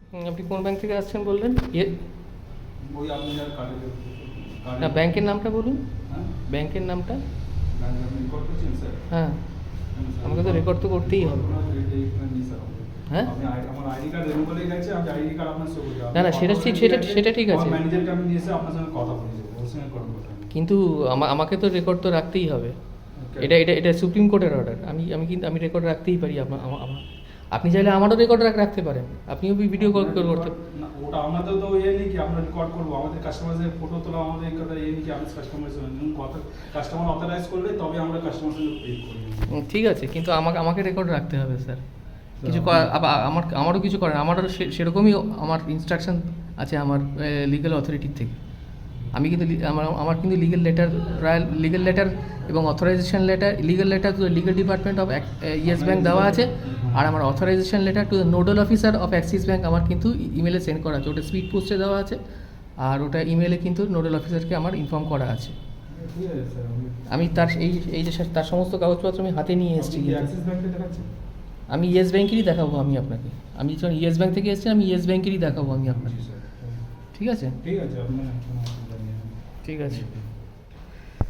আপনি কোন ব্যাংক থেকে আসছেন বললেন? ওই আপনি যার না, ব্যাংকের নামটা বলুন। হ্যাঁ, ব্যাংকের নামটা। ব্যাংক আপনি রেকর্ড করছেন স্যার? হ্যাঁ, আমাকে তো রেকর্ড তো করতেই হবে। হ্যাঁ, আপনি আমার আইডি কার্ড রিমুভ হয়ে গেছে, আমি আইডি কার্ড আপনার শো করতে না না, সেটা ঠিক, সেটা ঠিক আছে। ম্যানেজারকে আমি নিয়ে এসে আপনার সঙ্গে কথা বলে দেবো, ওর সঙ্গে কথা বলতে হবে। কিন্তু আমাকে তো রেকর্ড তো রাখতেই হবে। এটা সুপ্রিম কোর্টের অর্ডার। আমি রেকর্ড রাখতেই পারি। আপনি চাইলে আমারও রেকর্ড রাখতে পারেন। আপনিও ভিডিও কল করতে। না, ওটা আমাদের তো ইয়ে নেই কি আমরা রেকর্ড করবো, আমাদের কাস্টমারদের ফটো তোলা, আমাদের এই কথা ইয়ে নেই কি, আমি কাস্টমারের সঙ্গে কথা, কাস্টমার অথরাইজ করলে তবে আমরা কাস্টমার সঙ্গে পে করি। ঠিক আছে, কিন্তু আমাকে রেকর্ড রাখতে হবে স্যার। কিছু আমারও কিছু করেন, আমারও সেরকমই আমার ইনস্ট্রাকশন আছে আমার লিগ্যাল অথরিটির থেকে। আমি কিন্তু আমার কিন্তু লিগ্যাল লেটার এবং authorisation letter, legal letter to the legal department of yes bank দেওয়া আছে। আর আমার authorisation letter to the nodal officer of Axis bank আমার কিন্তু ইমেলে সেন্ড করা আছে। ওটা স্পিড পোস্টে দেওয়া আছে, আর ওটা ইমেলে কিন্তু নোডাল অফিসারকে আমার ইনফর্ম করা আছে। ঠিক আছে স্যার, আমি তার এই যে তার সমস্ত কাগজপত্র আমি হাতে নিয়ে এসেছি। অ্যাক্সিস ব্যাংকে দেখাচ্ছেন? আমি ইয়েস ব্যাংকেরই দেখাবো আমি আপনাকে। আমি যখন ইয়েস ব্যাংক থেকে এসেছি, আমি ইয়েস ব্যাংকেরই দেখাবো আমি আপনাকে। ঠিক আছে, ঠিক আছে, আপনার ঠিক আছে।